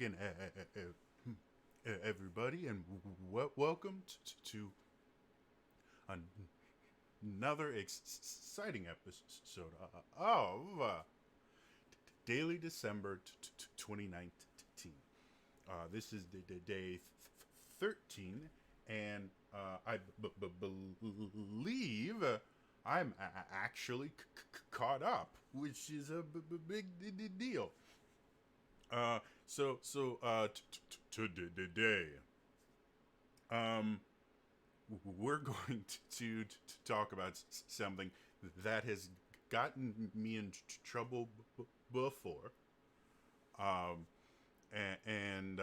again, everybody, and welcome to another exciting episode of Daily December 2019. This is the day 13, and I believe I'm actually caught up, which is a big deal. Today, um, we're going to talk about something that has gotten me in trouble before, um, and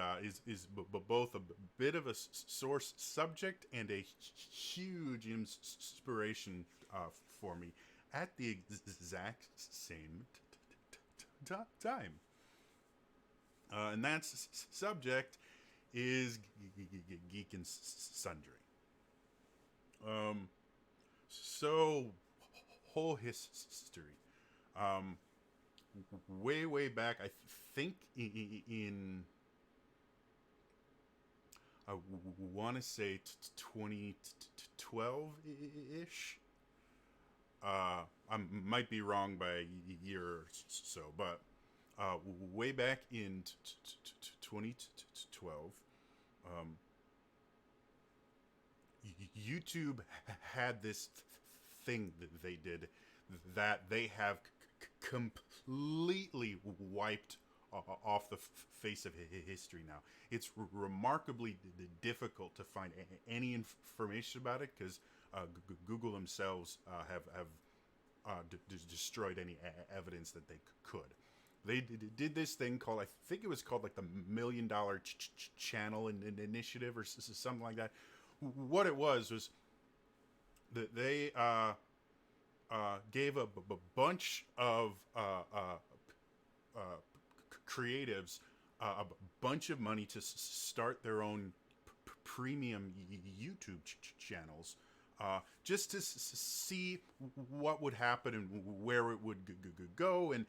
is both a bit of a source subject and a huge inspiration for me at the exact same time. And that subject is Geek and Sundry. Um, so, whole history. Um, way back, I think in I want to say 2012 ish. I might be wrong by a year or so, but way back in 2012, um, YouTube had this thing that they did that they have completely wiped off the face of history now. It's remarkably difficult to find any information about it because Google themselves have destroyed any evidence that they could. They did this thing called, I think it was called like the $1 million channel initiative or something like that. What it was that they gave a bunch of creatives a bunch of money to start their own premium YouTube channels, just to see what would happen and where it would go, and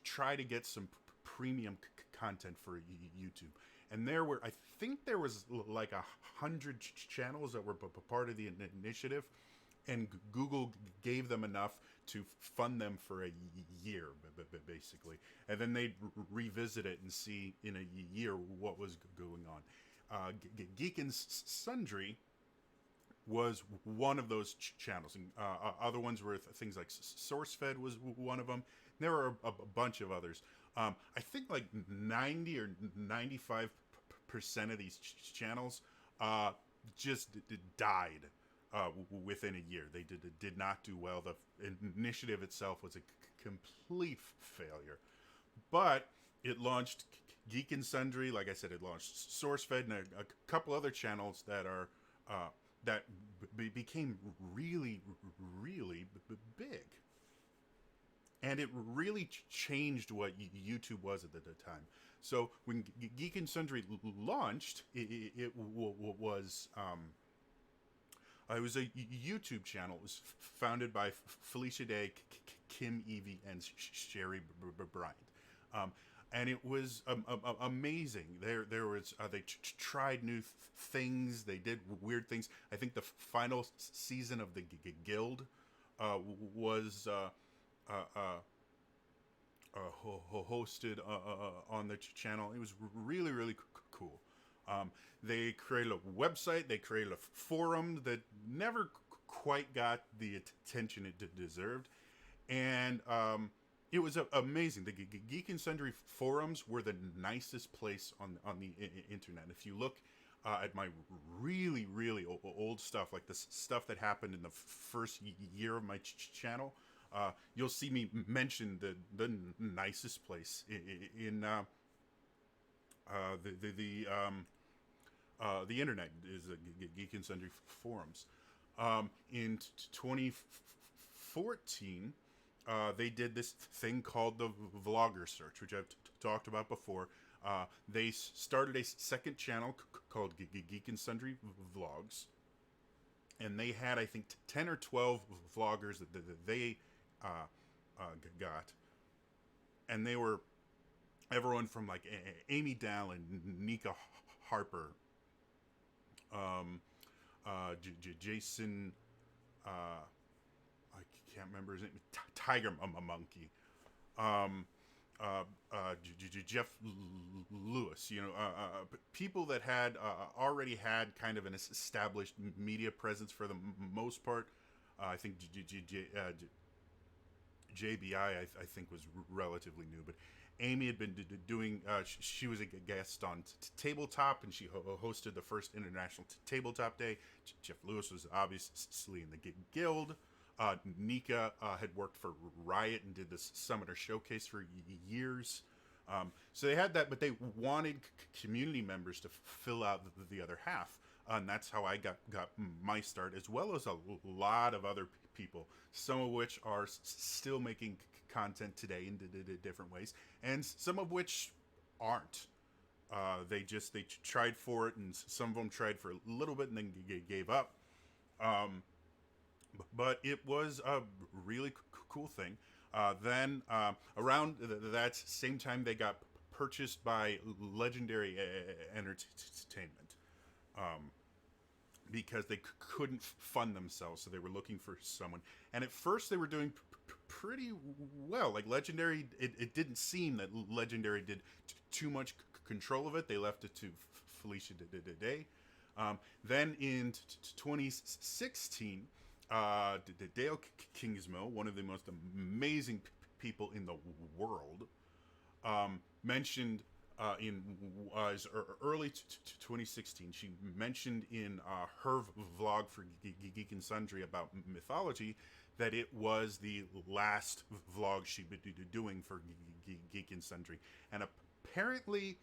try to get some premium content for YouTube. And I think there was like 100 channels that were part of the initiative, and Google gave them enough to fund them for a year, basically, and then they'd revisit it and see in a year what was going on. Geek and Sundry was one of those channels, and other ones were things like SourceFed was one of them. There were a bunch of others. I think like 90 or 95% of these channels just died within a year. They did not do well. The initiative itself was a complete failure. But it launched Geek and Sundry. Like I said, it launched SourceFed and a couple other channels that are that became really big. And it really changed what YouTube was at the time. So when Geek and Sundry launched, it was it was a YouTube channel. It was founded by Felicia Day, Kim Evie, and Sherry Bryant. And it was amazing. There was they tried new things. They did weird things. I think the final season of the Guild was hosted on the channel. It was really cool. They created a website. They created a forum that never quite got the attention it deserved, and it was amazing. The Geek and Sundry forums were the nicest place on the internet. If you look at my really old stuff, like the stuff that happened in the first year of my channel, you'll see me mention the nicest place in the internet is the Geek and Sundry forums. In 2014, they did this thing called the Vlogger Search, which I've talked about before. They started a second channel called Geek and Sundry Vlogs, and they had, I think, 10 or 12 vloggers that they got, and they were everyone from like Amy Dallin, Nika Harper, um, Jason, uh, I can't remember his name, Tiger Monkey, um, Jeff Lewis, people that had already had kind of an established media presence for the most part. I think JBI, I think, was relatively new, but Amy had been doing. She was a guest on Tabletop, and she hosted the first International Tabletop Day. Jeff Lewis was obviously in the Guild. Nika had worked for Riot and did this Summoner Showcase for years. So they had that, but they wanted community members to fill out the other half. And that's how I got my start, as well as a lot of other people, some of which are still making content today in different ways, and some of which aren't. They tried for it, and some of them tried for a little bit and then gave up. Um, but it was a really cool thing. Then around that same time, they got purchased by Legendary Entertainment. Um, because they couldn't fund themselves, so they were looking for someone. And at first, they were doing pretty well. Like Legendary, it didn't seem that Legendary did too much control of it. They left it to Felicia Day. Then in 2016, Dale Kingsmill, one of the most amazing people in the world, mentioned in early 2016, she mentioned in her vlog for Geek and Sundry about mythology that it was the last vlog she'd be doing for Geek and Sundry. And apparently,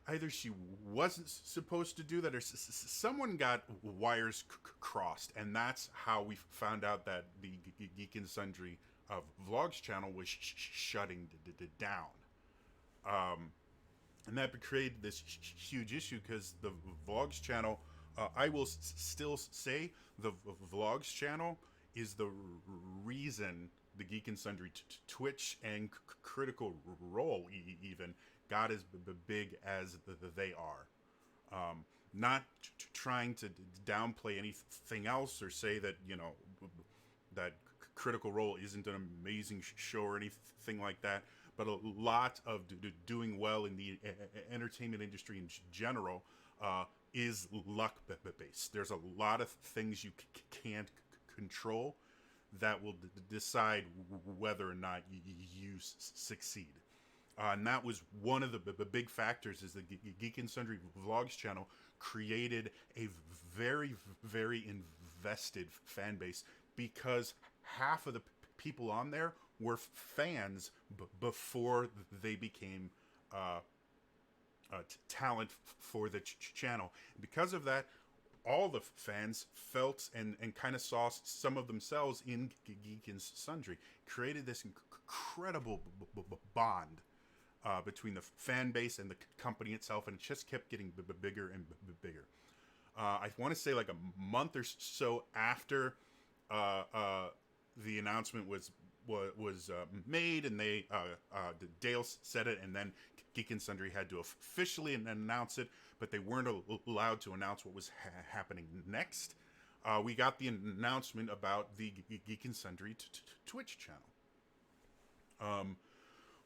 either she wasn't supposed to do that, or someone got wires crossed, and that's how we found out that the Geek and Sundry vlogs channel was shutting down. And that created this huge issue because the vlogs channel, I will still say the vlogs channel is the reason the Geek and Sundry Twitch and Critical Role even got as big as they are. Not trying to downplay anything else or say that, that Critical Role isn't an amazing show or anything like that, but a lot of doing well in the entertainment industry in general is luck based. There's a lot of things you can't control that will decide whether or not you succeed. And that was one of the big factors, is the Geek and Sundry Vlogs channel created a very, very invested fan base, because half of the people on there were fans before they became talent for the channel. Because of that, all the fans felt and kind of saw some of themselves in Geek and Sundry, created this incredible bond between the fan base and the company itself, and it just kept getting bigger and bigger. I want to say like a month or so after the announcement was made, and Dale said it, and then Geek and Sundry had to officially announce it, but they weren't allowed to announce what was happening next. We got the announcement about the Geek and Sundry Twitch channel,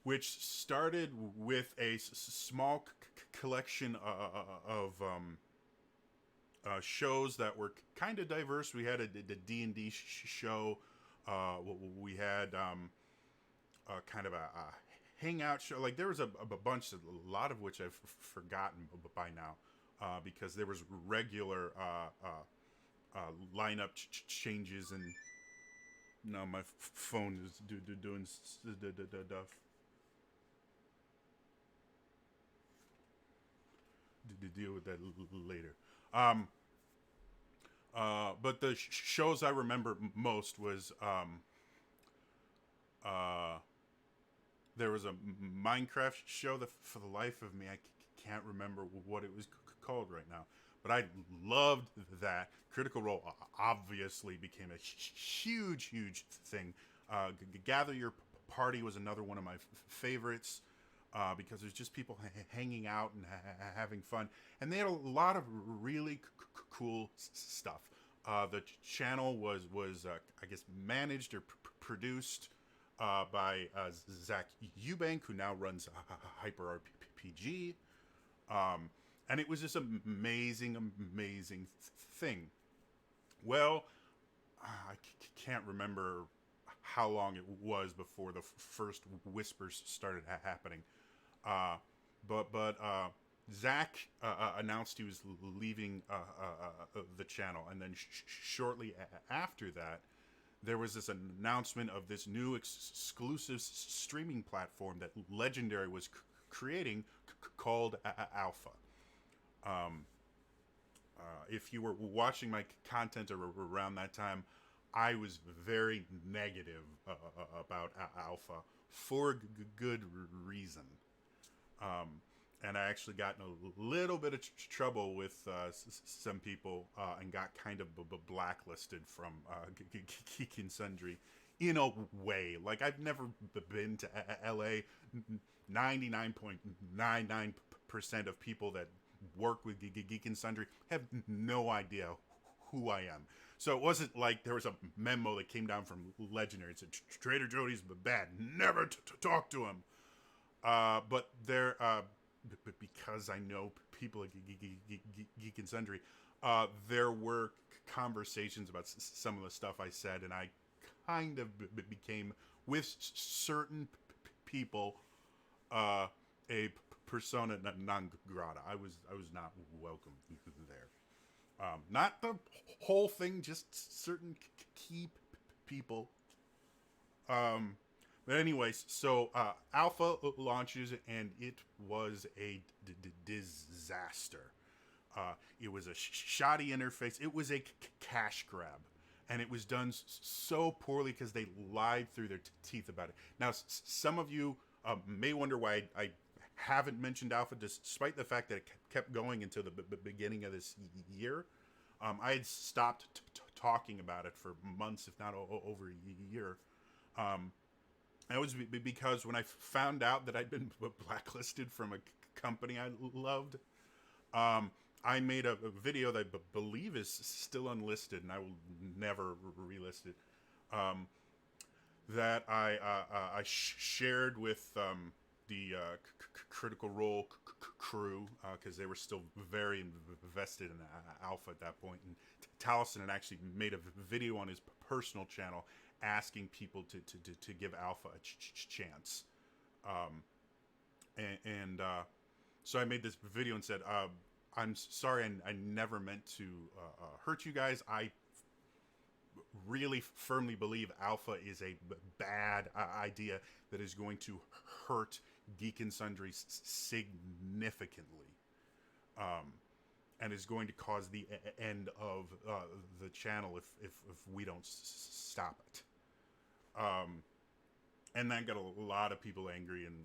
which started with a small collection of shows that were kind of diverse. We had a D&D show. We had kind of a hangout show. Like, there was a bunch, a lot of which I've forgotten by now, because there was regular lineup changes, and no, my phone is doing stuff. To deal with that later. But the shows I remember most was there was a Minecraft show that, for the life of me, I can't remember what it was called right now. But I loved that. Critical Role obviously became a huge thing. Gather Your Party was another one of my favorites. because there's just people hanging out and having fun, and they had a lot of really cool stuff. The channel was I guess managed or produced by Zach Eubank, who now runs Hyper RPG, and it was just an amazing thing. Well, I can't remember how long it was before the first whispers started happening. Uh, but Zach announced he was leaving the channel, and then shortly after that, there was this announcement of this new exclusive streaming platform that Legendary was creating called Alpha. Um, if you were watching my content around that time, I was very negative about Alpha for good reason. And I actually got in a little bit of trouble with some people and got kind of blacklisted from Geek and Sundry in a way. Like, I've never been to LA. 99.99% of people that work with Geek and Sundry have no idea who I am. So it wasn't like there was a memo that came down from Legendary and said, Trader Jody's bad, never talk to him. But there, because I know people at Geek and Sundry, there were conversations about some of the stuff I said, and I kind of became, with certain people, a persona non grata. I was not welcome there. Not the whole thing, just certain key people. But anyways, so Alpha launches, and it was a disaster. It was a shoddy interface. It was a cash grab, and it was done so poorly because they lied through their teeth about it. Now, some of you may wonder why I haven't mentioned Alpha, despite the fact that it kept going until the beginning of this year. I had stopped talking about it for months, if not over a year. That was because when I found out that I'd been blacklisted from a company I loved, I made a video that I believe is still unlisted, and I will never relist it. That I shared with the Critical Role crew, because they were still very invested in Alpha at that point. And Taliesin had actually made a video on his personal channel asking people to give Alpha a chance. So I made this video and said, I'm sorry, I never meant to hurt you guys. I really firmly believe Alpha is a bad idea that is going to hurt Geek and Sundry significantly, and is going to cause the end of the channel if we don't stop it. And that got a lot of people angry, and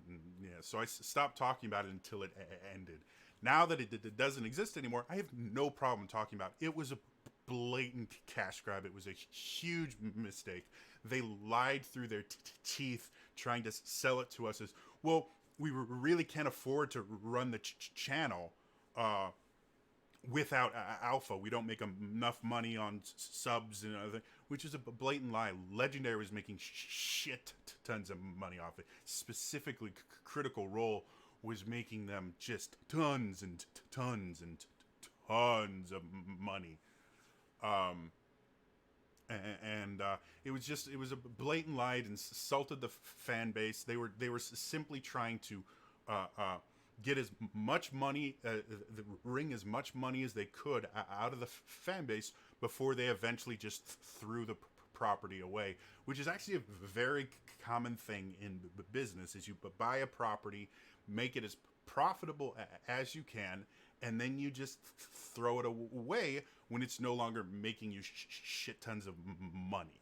yeah, so I stopped talking about it until it ended. Now that it doesn't exist anymore, I have no problem talking about it. It was a blatant cash grab. It was a huge mistake. They lied through their teeth trying to sell it to us as, well, we really can't afford to run the channel without Alpha. We don't make enough money on subs and other, which is a blatant lie. Legendary was making shit tons of money off it. Specifically, Critical Role was making them just tons and tons and tons of money. It was a blatant lie. It insulted the fan base. They were simply trying to get as much money, wring as much money as they could out of the fan base before they eventually just threw the property away, which is actually a very common thing in business. Is you buy a property, make it as profitable as you can, and then you just throw it away when it's no longer making you shit tons of money.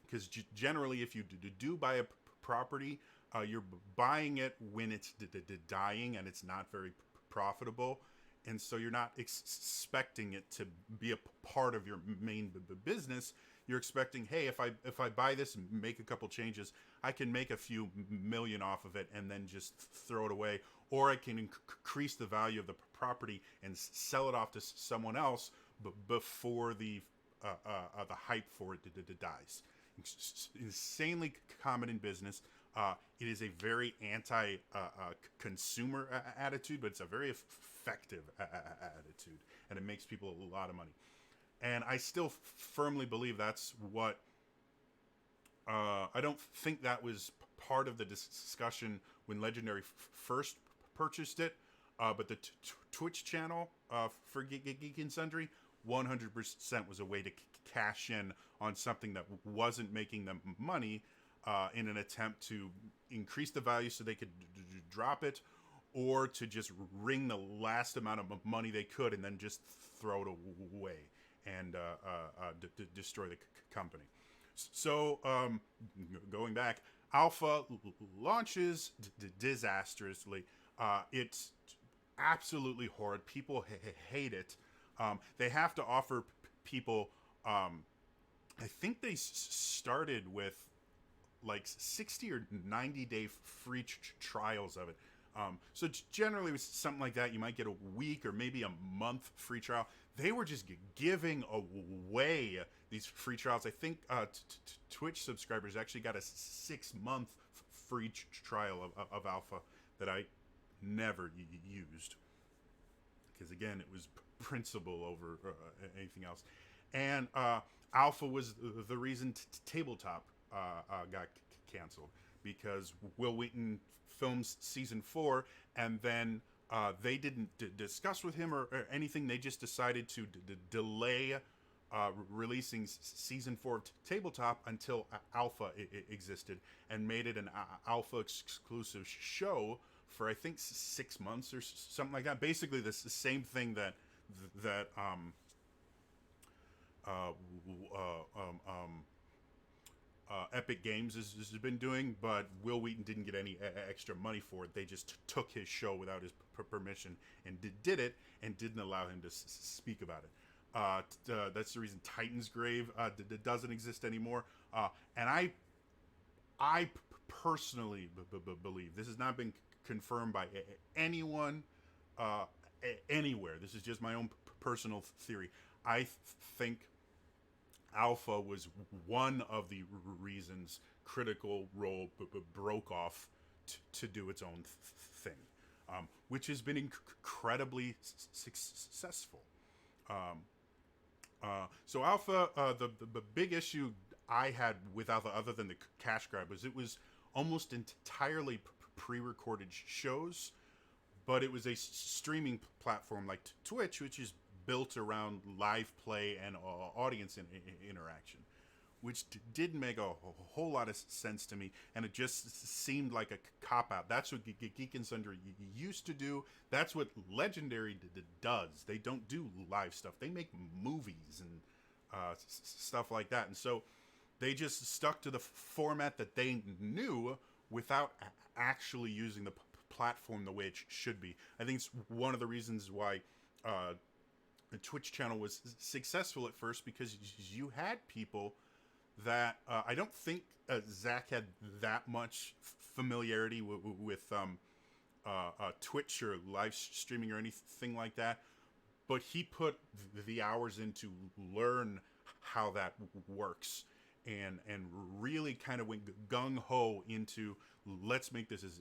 Because generally, if you do buy a property, you're buying it when it's dying and it's not very profitable, and so you're not expecting it to be a part of your main business. you're expecting, hey, if I buy this and make a couple changes, I can make a few million off of it and then just throw it away, or I can increase the value of the property and sell it off to someone else before the hype for it dies. It's insanely common in business. It is a very anti-consumer attitude, but it's a very effective attitude, and it makes people a lot of money. And I still firmly believe that's what. I don't think that was part of the discussion when Legendary first purchased it, but the Twitch channel for Geek and Sundry 100% was a way to cash in on something that wasn't making them money, in an attempt to increase the value so they could drop it, or to just wring the last amount of money they could and then just throw it away and destroy the company. So, going back, Alpha launches disastrously. It's absolutely horrid. People hate it. They have to offer people, I think they started with like 60 or 90 day free trials of it. So generally with something like that, you might get a week or maybe a month free trial. They were just giving away these free trials. I think Twitch subscribers actually got a 6-month free trial of Alpha that I never used, because again, it was principle over anything else. And Alpha was the reason Tabletop got canceled, because Will Wheaton films season 4, and then they didn't discuss with him or anything. They just decided to delay releasing season 4 of Tabletop until Alpha existed, and made it an Alpha exclusive show for I think 6 months or something like that. Basically, the same thing that Epic Games has been doing, but Will Wheaton didn't get any extra money for it. They just took his show without his permission and did it, and didn't allow him to speak about it. That's the reason Titan's Grave doesn't exist anymore. And I personally believe, this has not been confirmed by anyone anywhere. This is just my own personal theory. I think Alpha was one of the reasons Critical Role broke off to do its own thing, which has been incredibly successful. So Alpha, the big issue I had with Alpha, other than the cash grab, was it was almost entirely pre-recorded shows, but it was a streaming platform like Twitch, which is built around live play and audience interaction, which didn't make a whole lot of sense to me, and it just seemed like a cop-out. That's what Geek and Sundry used to do. That's what Legendary does. They don't do live stuff. They make movies and stuff like that, and so they just stuck to the format that they knew without actually using the platform the way it should be. I think it's one of the reasons why the Twitch channel was successful at first, because you had people that I don't think Zach had that much familiarity with Twitch or live streaming or anything like that, but he put the hours in to learn how that works, and really kind of went gung-ho into, let's make this as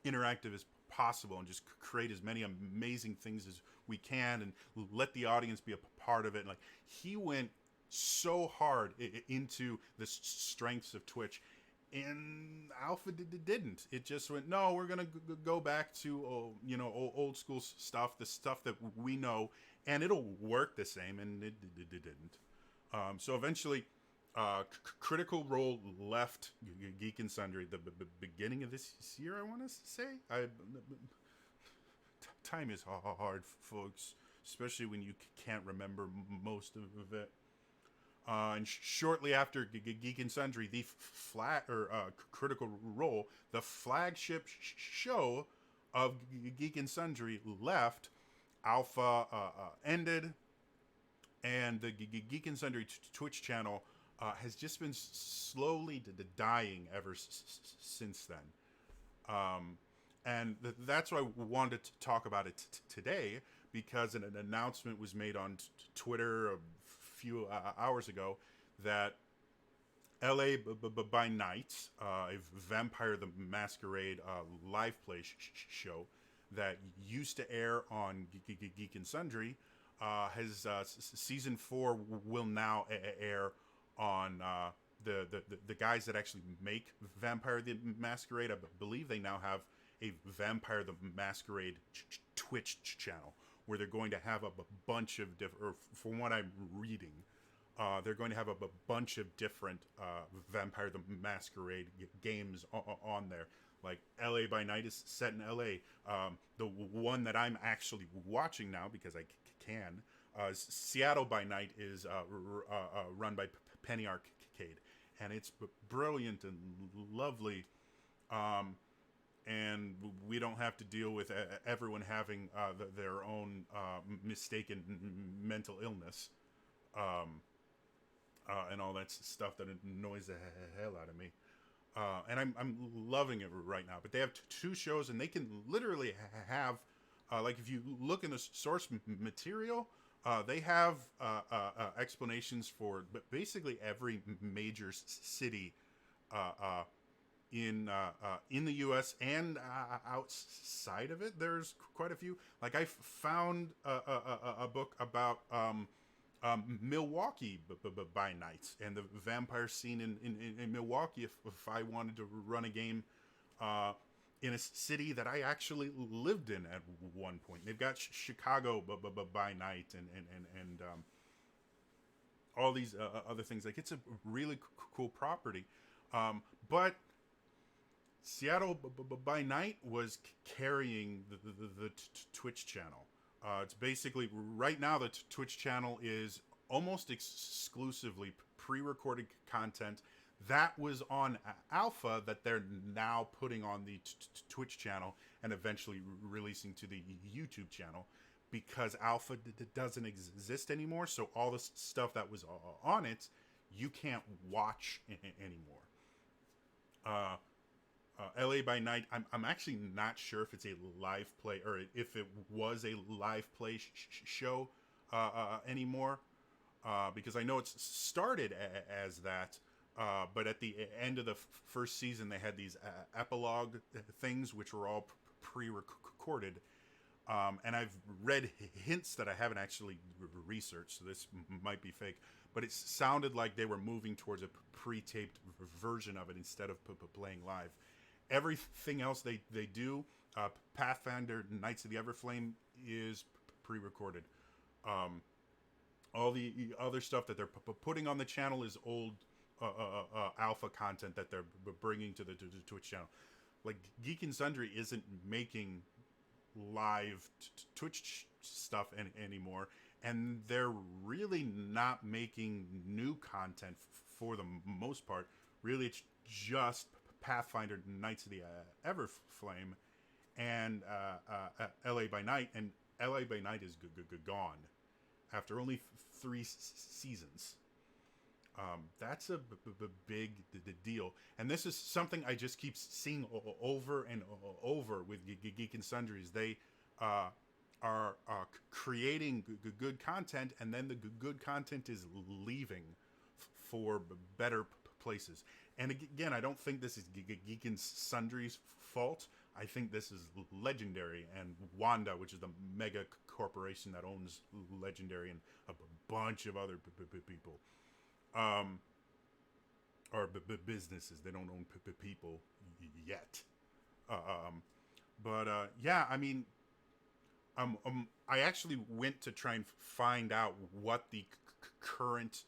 interactive as possible, and just create as many amazing things as we can, and let the audience be a part of it. And like, he went so hard into the strengths of Twitch, and Alpha didn't. It just went, no, we're gonna go back to old school stuff, the stuff that we know, and it'll work the same, and it didn't. So eventually, Critical Role left Geek and Sundry the beginning of this year, I want to say. Time is hard, folks, especially when you can't remember most of it. And shortly after Geek and Sundry, the Critical Role, the flagship show of Geek and Sundry, left. Alpha ended. and the Geek and Sundry Twitch channel has just been slowly dying ever since then. And that's why I wanted to talk about it today, because an announcement was made on Twitter a few hours ago that LA by Night, a Vampire the Masquerade live play show that used to air on Geek and Sundry, has season 4 will now air on the guys that actually make Vampire the Masquerade. I believe they now have a Vampire the Masquerade Twitch channel where they're going to have a bunch of different, or from what I'm reading, they're going to have a bunch of different Vampire the Masquerade games on there. Like LA by Night is set in LA. The one that I'm actually watching now because I can, Seattle by Night is run by Penny Arcade, and it's brilliant and lovely. And we don't have to deal with everyone having their own mistaken mental illness. And all that stuff that annoys the hell out of me. And I'm loving it right now. But they have two shows, and they can literally have, like if you look in the source material, they have explanations for basically every major city in the U.S. and outside of it. There's quite a few. Like I found a book about Milwaukee by night and the vampire scene in Milwaukee. If I wanted to run a game in a city that I actually lived in at one point, they've got Chicago by night and all these other things. Like it's a really cool property, but Seattle by Night was carrying the Twitch channel. It's basically, right now, the Twitch channel is almost exclusively pre-recorded content that was on Alpha that they're now putting on the Twitch channel and eventually releasing to the YouTube channel, because Alpha doesn't exist anymore. So all the stuff that was on it, you can't watch anymore. LA by Night, I'm actually not sure if it's a live play or if it was a live play show anymore, because I know it's started as that, but at the end of the first season they had these epilogue things which were all pre-recorded, and I've read hints that I haven't actually researched, so this might be fake, but it sounded like they were moving towards a pre-taped version of it instead of playing live. Everything else they do, Pathfinder Knights of the Everflame, is pre-recorded. All the other stuff that they're putting on the channel is old alpha content that they're bringing to the Twitch channel. Like Geek and Sundry isn't making live Twitch stuff anymore, and they're really not making new content for the most part. Really, it's just Pathfinder Knights of the Everflame and LA by Night, and LA by Night is gone after only 3 seasons. That's a big deal, and this is something I just keep seeing over and over with Geek and Sundry. They are creating good content, and then the good content is leaving for better places. And again, I don't think this is Geek and Sundry's fault. I think this is Legendary and Wanda, which is the mega corporation that owns Legendary and a bunch of other people. Or businesses. They don't own people yet. Yeah, I mean, I actually went to try and find out what the current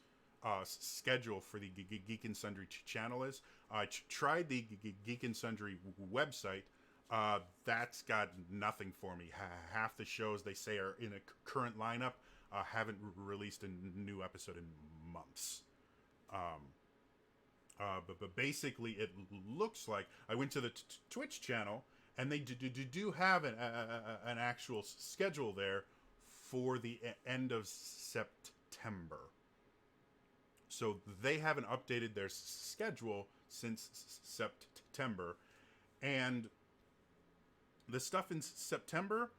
schedule for the Geek and Sundry channel is. I tried the Geek and Sundry website. That's got nothing for me. Half the shows they say are in a current lineup haven't released a new episode in months. But basically, it looks like I went to the Twitch channel, and they do have an actual schedule there for the end of September. September. So they haven't updated their schedule since September. And the stuff in September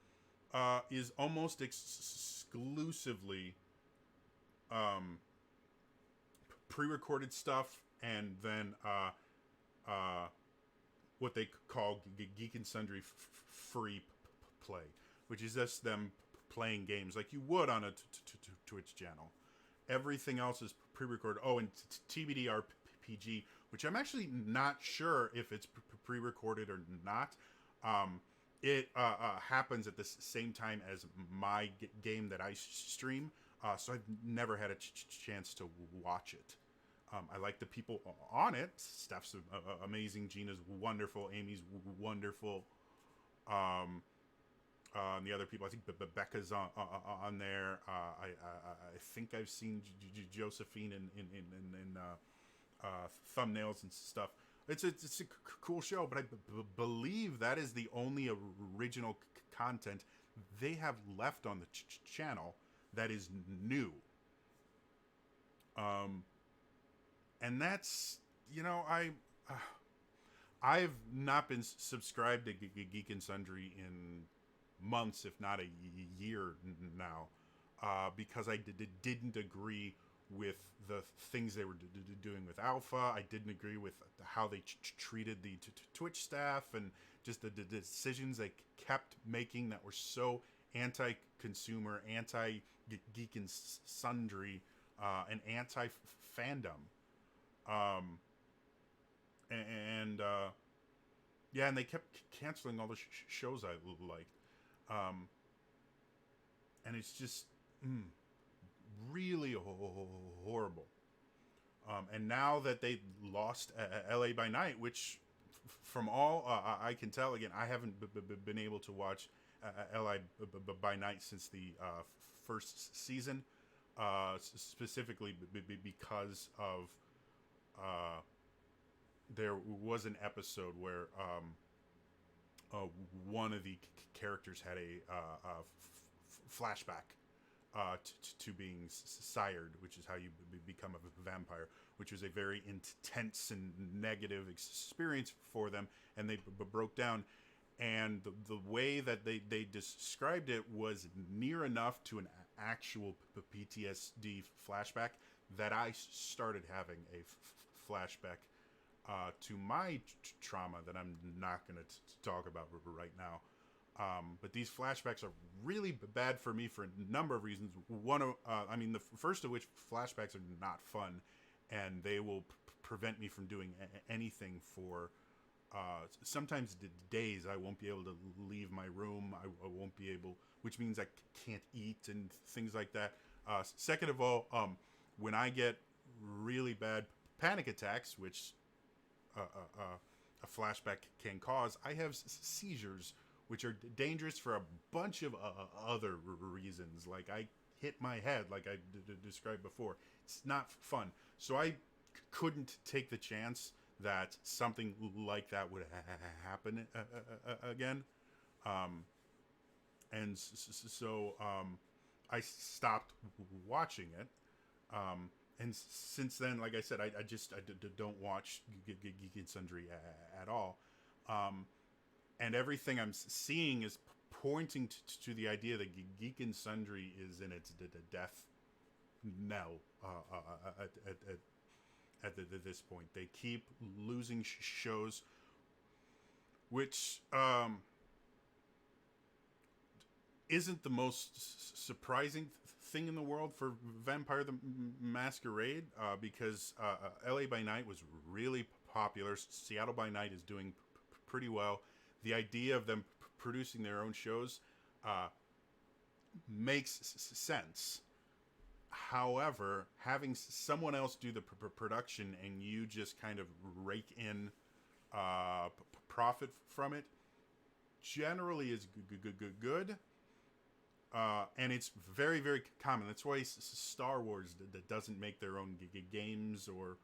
is almost exclusively um, pre-recorded stuff, and then what they call Geek and Sundry free play, which is just them playing games like you would on a Twitch channel. Everything else is pre-recorded. Oh, and TBD RPG, which I'm actually not sure if it's pre-recorded or not. It happens at the same time as my game that I stream, so I've never had a chance to watch it. I like the people on it. Steph's amazing. Gina's wonderful. Amy's wonderful. And the other people, I think Becca's on there. I think I've seen Josephine in thumbnails and stuff. It's a cool show, but I believe that is the only original content they have left on the channel that is new. And that's, I've not been subscribed to Geek and Sundry in months, if not a year now, because I didn't agree with the things they were doing with Alpha. I didn't agree with how they treated the Twitch staff, and just the decisions they kept making that were so anti-consumer, anti-Geek and Sundry, and anti-fandom. And they kept canceling all the shows I liked. And it's just really horrible. And now that they lost LA by Night, which from all I can tell, again, I haven't been able to watch LA by Night since the first season, specifically because of there was an episode where one of the characters had a flashback to being sired, which is how you become a vampire, which was a very intense and negative experience for them, and they broke down. And the way that they described it was near enough to an actual PTSD flashback that I started having a flashback to my trauma that I'm not going to talk about right now. But these flashbacks are really bad for me for a number of reasons. One, the first of which, flashbacks are not fun, and they will prevent me from doing anything for sometimes days. I won't be able to leave my room. I won't be able, which means I can't eat and things like that. Second of all, when I get really bad panic attacks, which a flashback can cause, I have seizures, which are dangerous for a bunch of other reasons. Like I hit my head, like I described before. It's not fun. So I couldn't take the chance that something like that would happen again. And so I stopped watching it. And since then, like I said, I don't watch Geek and Sundry at all. And everything I'm seeing is pointing to the idea that Geek and Sundry is in its death knell at this point. They keep losing shows, which isn't the most surprising thing in the world for Vampire the Masquerade, because LA by Night was really popular. Seattle by Night is doing pretty well. The idea of them producing their own shows makes sense. However, having someone else do the production and you just kind of rake in profit from it generally is good. And it's very, very common. That's why Star Wars doesn't make their own games or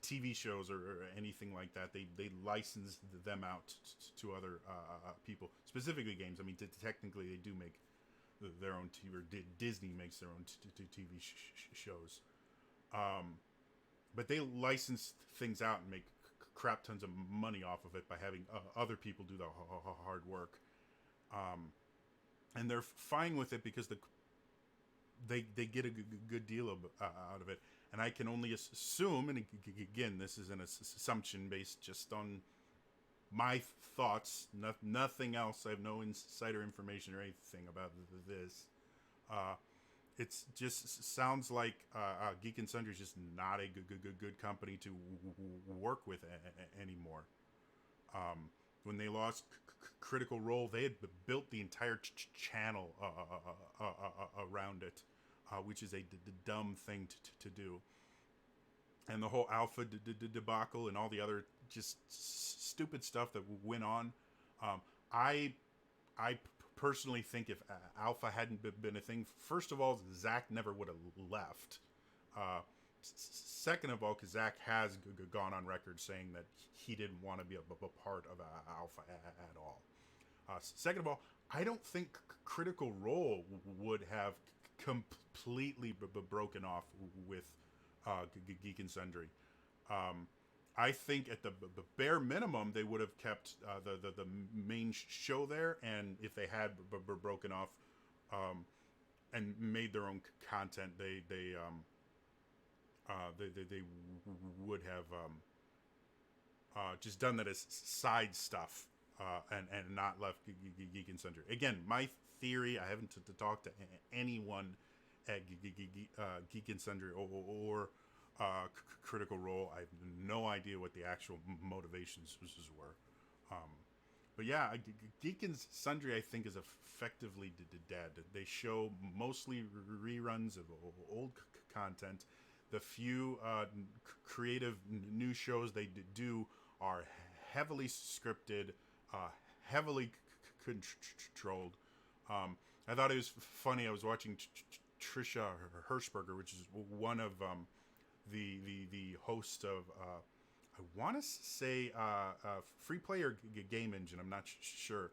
TV shows or anything like that. They license them out to other people, specifically games. I mean, technically they do make their own TV, or Disney makes their own TV shows. Um, but they license things out and make crap tons of money off of it by having other people do the hard work. Um, and they're fine with it because they get a good deal out of it. And I can only assume, and again, this is an assumption based just on my thoughts, nothing else. I have no insider information or anything about this. Uh, it's just sounds like Geek and Sundry is just not a good company to work with anymore. When they lost Critical Role, they had built the entire channel around it, which is a dumb thing to do. And the whole Alpha debacle and all the other just stupid stuff that went on. I personally think if Alpha hadn't been a thing, first of all, Zach never would have left. Second of all, because Zach has gone on record saying that he didn't want to be a part of Alpha at all. Second of all, I don't think Critical Role would have completely broken off with Geek and Sundry. I think at the bare minimum they would have kept the main show there, and if they had broken off and made their own content, they would have just done that as side stuff and not left Geek and Sundry. Again, my theory, I haven't talked to anyone at Geek and Sundry or Critical Role. I have no idea what the actual motivations were. But yeah, Geek and Sundry, I think, is effectively dead. They show mostly reruns of old content. The few creative new shows they do are heavily scripted, heavily controlled. I thought it was funny. I was watching Trisha Hirschberger, which is one of the host of I want to say Free Play or Game Engine. I'm not sure,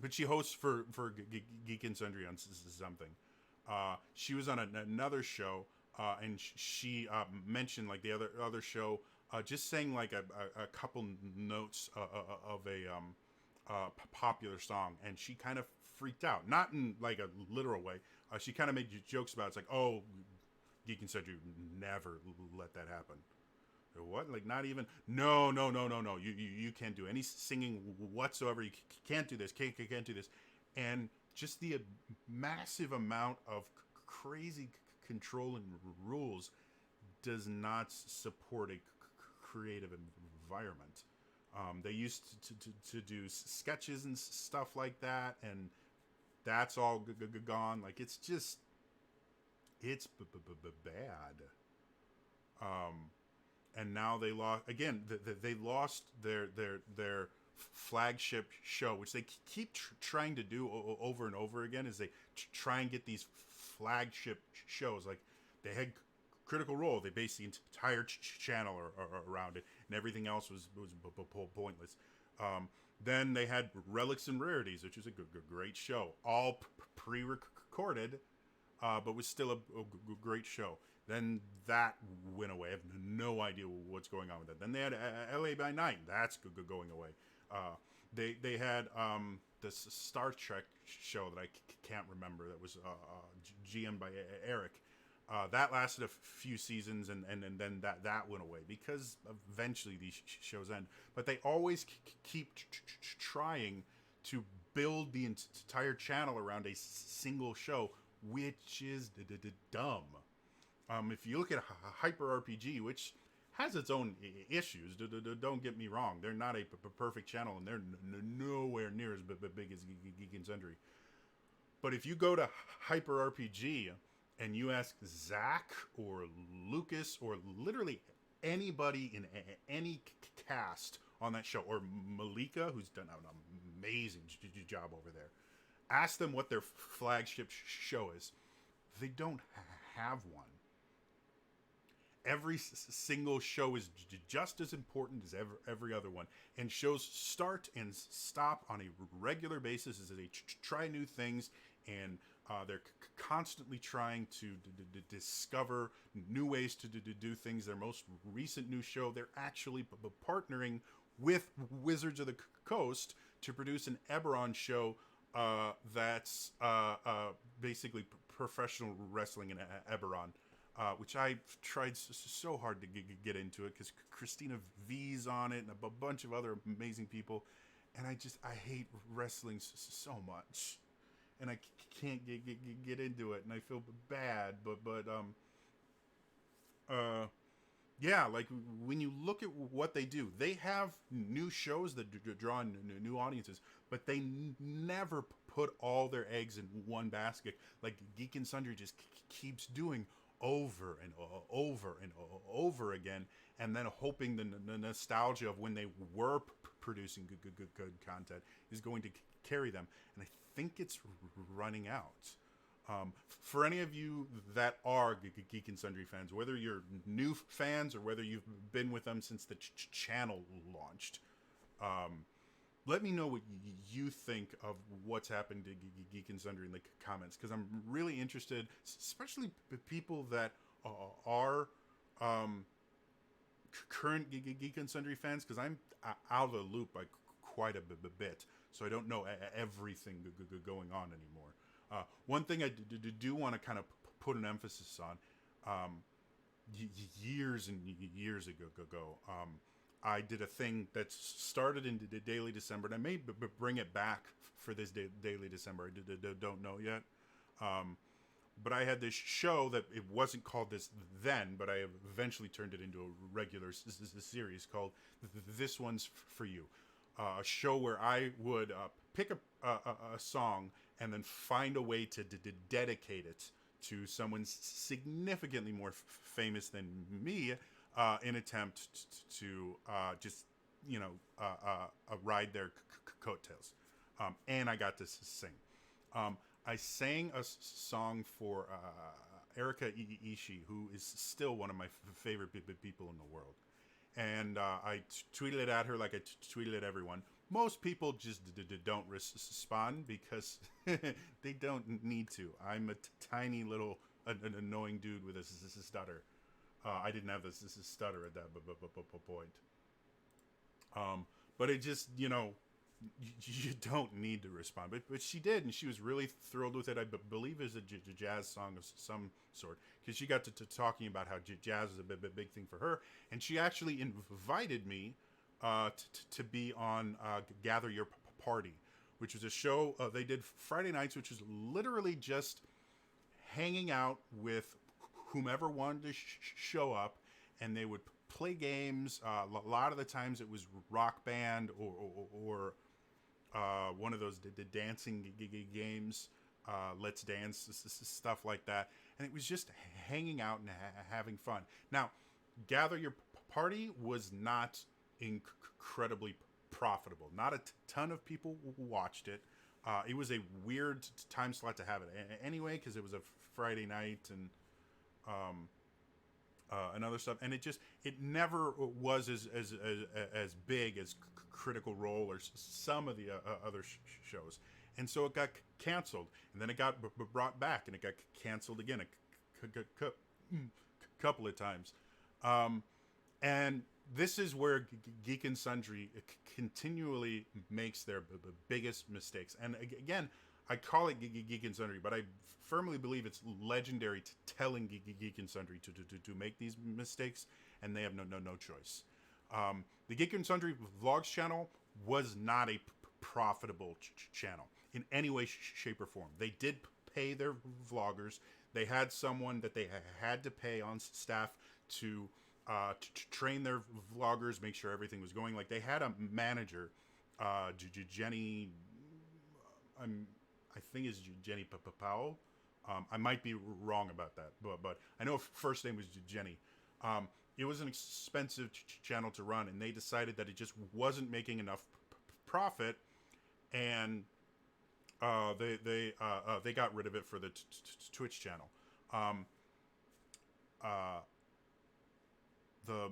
but she hosts for Geek and Sundry on something. She was on another show, and she mentioned like the other show, just saying like a couple notes of a popular song, and she kind of freaked out, not in like a literal way. She kind of made jokes about it. It's like, oh, Geek and Sundry never let that happen. What? Like not even? No. You can't do any singing whatsoever. You can't do this. Can't do this. And just the massive amount of crazy control and rules does not support a creative environment. They used to do sketches and stuff like that, and that's all gone. Like it's just, it's bad. And now they lost again. They lost their flagship show, which they keep trying to do over and over again. Is they try and get these flagship shows. Like they had Critical Role. They based the entire channel around it, and everything else was pointless. Then they had Relics and Rarities, which is a great show, all pre-recorded, but was still a great show. Then that went away. I have no idea what's going on with that. Then they had LA by Night. That's going away. They had the Star Trek show that I can't remember. That was GM by Eric. That lasted a few seasons, and then that went away because eventually these shows end. But they always keep trying to build the entire channel around a single show, which is dumb. If you look at Hyper RPG, which has its own issues, don't get me wrong, they're not a perfect channel, and they're nowhere near as big as Geek and Sundry. But if you go to Hyper RPG and you ask Zach or Lucas or literally anybody in any cast on that show, or Malika, who's done an amazing job over there, ask them what their flagship show is. They don't have one. every single show is just as important as every other one, and shows start and stop on a regular basis as they try new things, and they're constantly trying to discover new ways to do things. Their most recent new show, they're actually partnering with Wizards of the Coast to produce an Eberron show that's basically professional wrestling in Eberron. Which I tried so hard to get into it because Christina V's on it and a bunch of other amazing people, and I hate wrestling so much, and I can't get into it, and I feel bad, yeah, like when you look at what they do, they have new shows that draw new audiences, but they never put all their eggs in one basket like Geek and Sundry just keeps doing over and over and over again, and then hoping the nostalgia of when they were producing good content is going to carry them. And I think it's running out. For any of you that are Geek and Sundry fans, whether you're new fans or whether you've been with them since the channel launched, let me know what you think of what's happened to Geek and Sundry in the comments, because I'm really interested, especially people that are current Geek and Sundry fans, because I'm out of the loop by quite a bit, so I don't know everything going on anymore. One thing I do want to kind of put an emphasis on, years and years ago, I did a thing that started in the Daily December, and I may bring it back for this Daily December. I don't know yet. But I had this show that it wasn't called this then, but I eventually turned it into a regular series called This One's For You. A show where I would pick a song and then find a way to dedicate it to someone significantly more famous than me, in attempt to just, ride their coattails. And I got to sing. I sang a song for Erika Ishii, who is still one of my favorite people in the world. And I tweeted it at her like I tweeted at everyone. Most people just don't respond because they don't need to. I'm a tiny little an annoying dude with a stutter. I didn't have this stutter at that point. But it just, you don't need to respond. But she did, and she was really thrilled with it. I believe it was a jazz song of some sort, because she got to talking about how jazz is a big thing for her. And she actually invited me to be on Gather Your Party, which was a show they did Friday nights, which was literally just hanging out with whomever wanted to show up, and they would play games. A lot of the times it was Rock Band or one of those the dancing games, Let's Dance, stuff like that. And it was just hanging out and having fun. Now, Gather Your Party was not incredibly profitable. Not a ton of people watched it. It was a weird time slot to have it anyway, because it was a Friday night and other stuff, and it never was as big as Critical Role or some of the other shows, and so it got canceled, and then it got brought back, and it got canceled again a couple of times, and this is where Geek and Sundry continually makes their biggest mistakes. And again, I call it Geek and Sundry, but I firmly believe it's legendary to telling Geek and Sundry to make these mistakes, and they have no choice. The Geek and Sundry Vlogs channel was not a profitable channel in any way, shape, or form. They did pay their vloggers. They had someone that they had to pay on staff to train their vloggers, make sure everything was going. Like, they had a manager, Jenny, I think is Jenny Powell. I might be wrong about that, but I know her first name was Jenny. It was an expensive channel to run, and they decided that it just wasn't making enough profit, and they got rid of it for the Twitch channel. the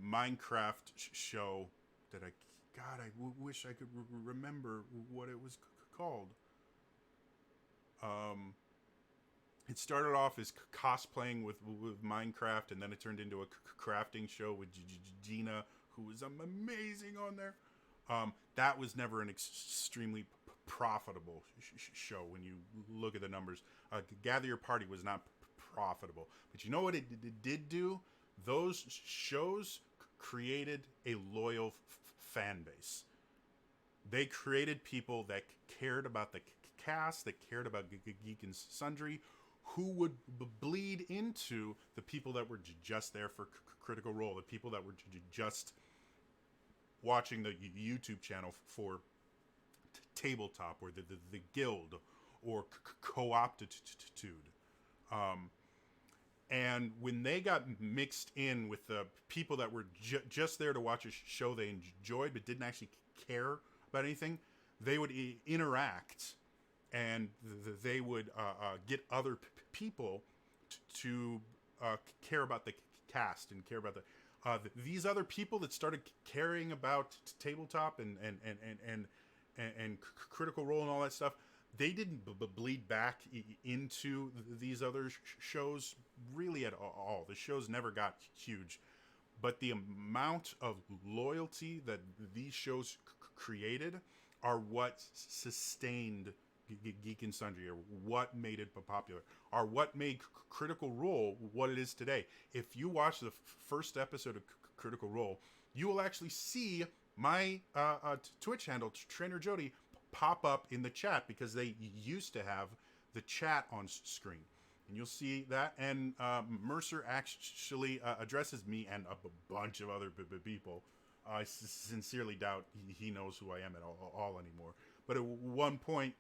Minecraft show that wish I could remember what it was called. Um, it started off as cosplaying with Minecraft, and then it turned into a crafting show with Gina, who was amazing on there. That was never an extremely profitable show when you look at the numbers. Gather Your Party was not profitable, but you know what it did do? Those shows created a loyal fan base. They created people that cared about the cast, that cared about Geek and Sundry, who would bleed into the people that were just there for Critical Role, the people that were just watching the YouTube channel for tabletop or the guild or co-optitude. And when they got mixed in with the people that were just there to watch a show they enjoyed but didn't actually care about anything, they would interact, and they would get other people to care about the cast and care about these other people that started caring about tabletop and Critical Role and all that stuff. They didn't bleed back into these other shows really at all. The shows never got huge, but the amount of loyalty that these shows created are what sustained Geek and Sundry, or what made it popular, are what made Critical Role what it is today. If you watch the first episode of Critical Role, you will actually see my Twitch handle, Trainer Jody, pop up in the chat, because they used to have the chat on screen. And you'll see that. And Mercer actually addresses me and a bunch of other people. I sincerely doubt he knows who I am at all anymore. But at one point,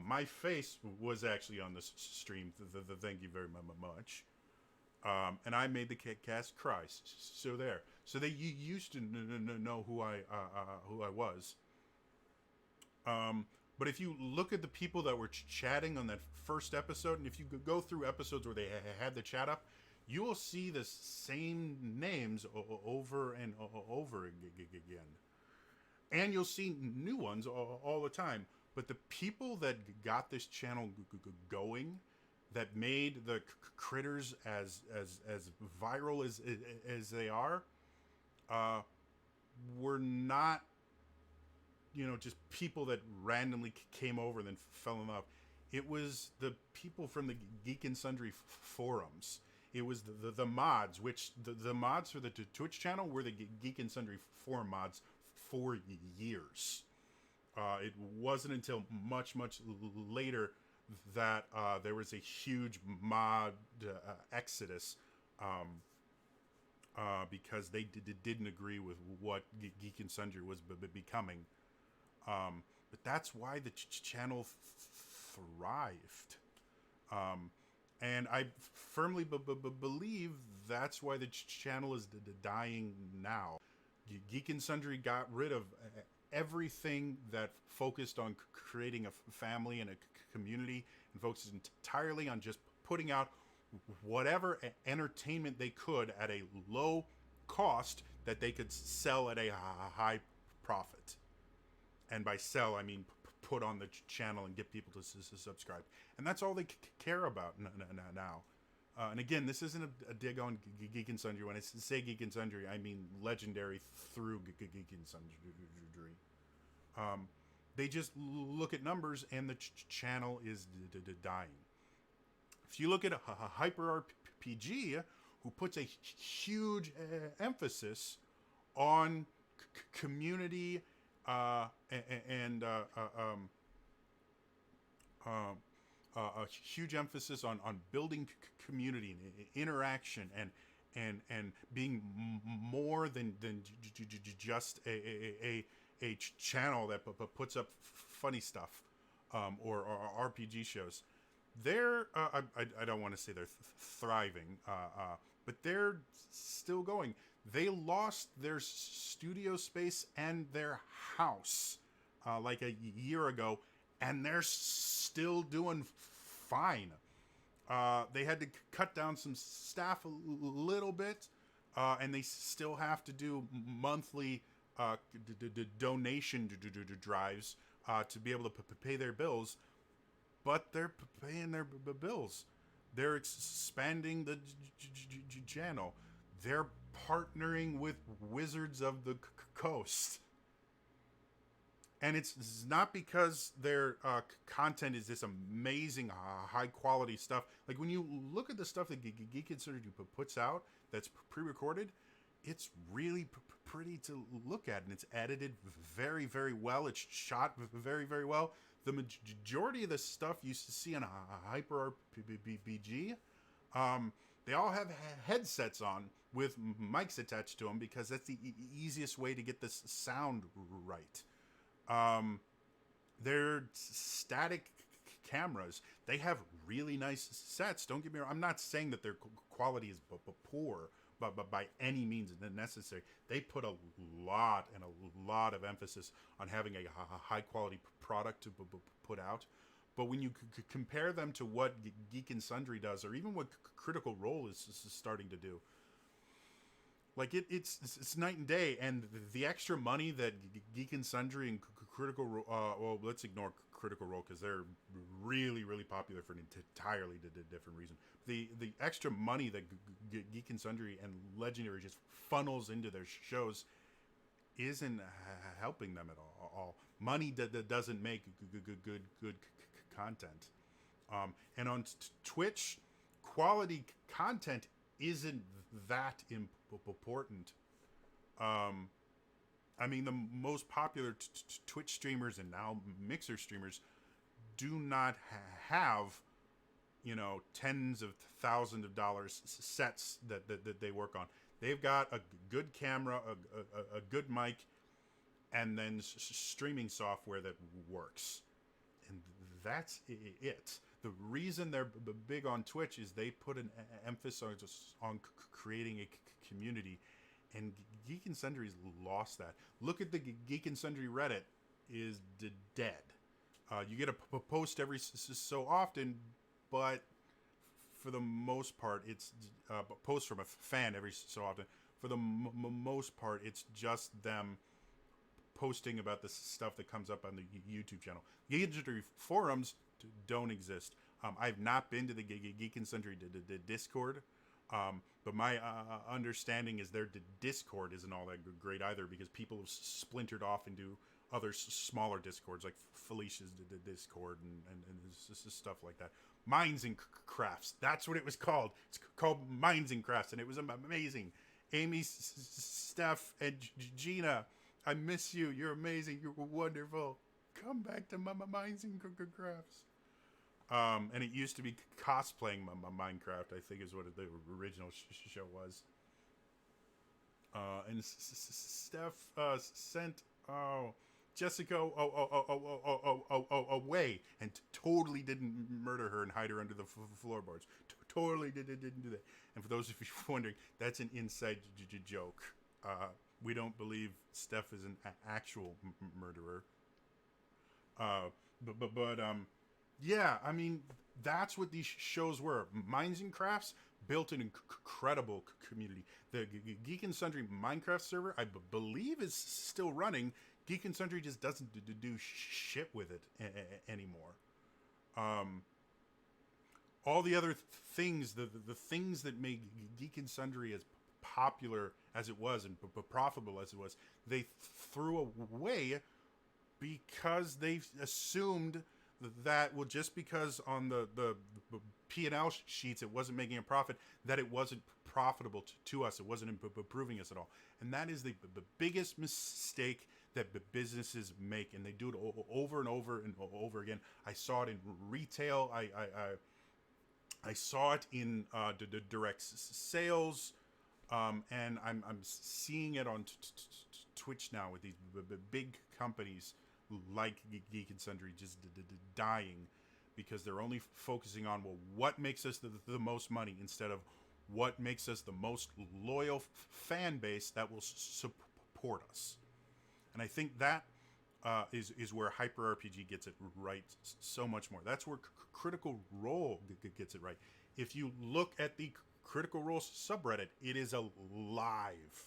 my face was actually on the stream. Thank you very much. And I made the cast cry. So there. So they used to know who I was. But if you look at the people that were chatting on that first episode, and if you go through episodes where they had the chat up, you will see the same names over and over again. And you'll see new ones all the time. But the people that got this channel going, that made the critters as viral as they are, were not, just people that randomly came over and then fell in love. It was the people from the Geek and Sundry forums. It was the mods, which the mods for the Twitch channel were the Geek and Sundry forum mods for years. It wasn't until much later that there was a huge mod exodus, because they didn't agree with what Geek and Sundry was becoming. But that's why the channel thrived. And I firmly believe that's why the channel is dying now. Geek and Sundry got rid of everything that focused on creating a family and a community, and focused entirely on just putting out whatever entertainment they could at a low cost that they could sell at a high profit. And by sell, I mean put on the channel and get people to subscribe. And that's all they care about now. And again, this isn't a dig on Geek and Sundry. When I say Geek and Sundry, I mean Legendary through Geek and Sundry. They just look at numbers, and the channel is dying. If you look at a Hyper RPG, who puts a huge emphasis on community and a huge emphasis on building community and interaction and being more than just a channel that puts up funny stuff or RPG shows. They're I don't want to say they're thriving, but they're still going. They lost their studio space and their house like a year ago, and they're still doing fine. They had to cut down some staff a little bit, and they still have to do monthly donation drives to be able to pay their bills. But they're paying their bills. They're expanding the channel. They're partnering with Wizards of the Coast. And it's not because their content is this amazing, high quality stuff. Like when you look at the stuff that Geek and Sundry puts out that's pre-recorded, it's really pretty to look at, and it's edited very, very well. It's shot very, very well. The majority of the stuff you see on Hyper RPG, they all have headsets on with mics attached to them because that's the easiest way to get the sound right. They're static cameras. They have really nice sets. Don't get me wrong. I'm not saying that their quality is poor, but by any means necessary. They put a lot of emphasis on having a high quality product to put out. But when you compare them to what Geek and Sundry does, or even what Critical Role is starting to do, like it's night and day. And the extra money that Geek and Sundry and Critical Role, well, let's ignore Critical Role because they're really, really popular for an entirely different reason. The extra money that Geek and Sundry and Legendary just funnels into their shows isn't helping them at all. Money that doesn't make good content. And on Twitch, quality content isn't that important. I mean, the most popular Twitch streamers and now Mixer streamers do not have, tens of thousands of dollars sets that they work on. They've got a good camera, a good mic, and then streaming software that works. And that's it. The reason they're big on Twitch is they put an emphasis on creating a community, and Geek and Sundry's lost that. Look at the Geek and Sundry Reddit is dead. You get a post every so often, but for the most part, it's a post from a fan every so often. For the most part, it's just them posting about the stuff that comes up on the YouTube channel. Geek and Sundry forums don't exist. I've not been to the Geek and Sundry Discord, but my understanding is their Discord isn't all that great either because people have splintered off into other smaller Discords like Felicia's Discord and stuff like that. Minds and Crafts. That's what it was called. It's called Minds and Crafts, and it was amazing. Amy, Steph, and Gina, I miss you. You're amazing. You're wonderful. Come back to Minds and Crafts. And it used to be cosplaying Minecraft, I think is what the original show was. And Steph sent Jessica away and totally didn't murder her and hide her under the floorboards. Totally didn't do that. And for those of you wondering, that's an inside joke. We don't believe Steph is an actual murderer. Yeah, I mean, that's what these shows were. Minds and Crafts built an incredible community. The Geek and Sundry Minecraft server, I believe, is still running. Geek and Sundry just doesn't do shit with it anymore. All the other things, the things that made Geek and Sundry as popular as it was and profitable as it was, they threw away because they assumed that, well, just because on the P&L sheets it wasn't making a profit, that it wasn't profitable to us. It wasn't improving us at all. And that is the biggest mistake that businesses make, and they do it over and over and over again. I saw it in retail. I saw it in direct sales, and I'm seeing it on Twitch now with these big companies like Geek and Sundry just dying because they're only focusing on, well, what makes us the most money instead of what makes us the most loyal fan base that will support us. And I think that is where Hyper RPG gets it right so much more. That's where Critical Role gets it right. If you look at the Critical Role subreddit, it is alive.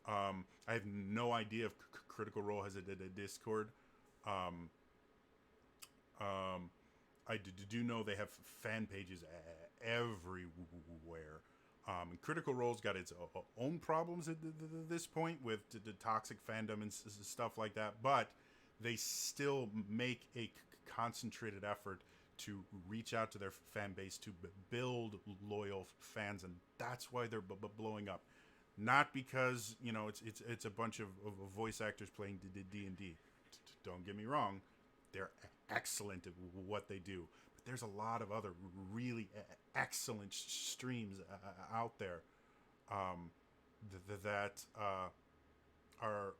I have no idea if Critical Role has a Discord. Um, I do know they have fan pages everywhere. And Critical Role's got its own problems at this point with the toxic fandom and stuff like that, but they still make a concentrated effort to reach out to their fan base to build loyal fans, and that's why they're blowing up. Not because it's a bunch of voice actors playing D&D. Don't get me wrong, they're excellent at what they do, but there's a lot of other really excellent streams out there that are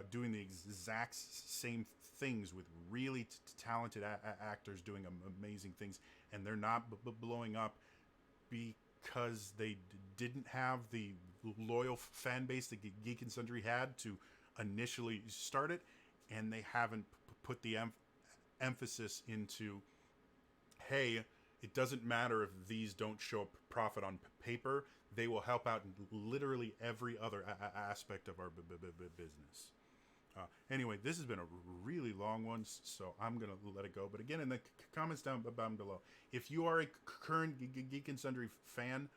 doing the exact same things with really talented actors doing amazing things, and they're not blowing up because they didn't have the loyal fan base that Geek and Sundry had to initially start it, and they haven't put the emphasis into, hey, it doesn't matter if these don't show up profit on paper, they will help out in literally every other aspect of our business. Anyway, this has been a really long one, so I'm going to let it go. But again, in the comments down below, if you are a current Geek and Sundry fan,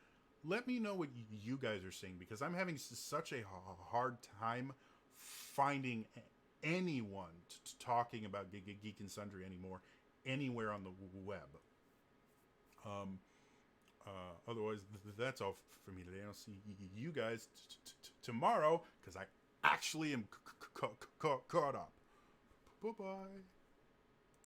let me know what you guys are seeing, because I'm having such a hard time finding anyone talking about Geek and Sundry anymore, anywhere on the web. Otherwise, that's all for me today. I'll see you guys tomorrow, because I actually am caught up. Bye-bye.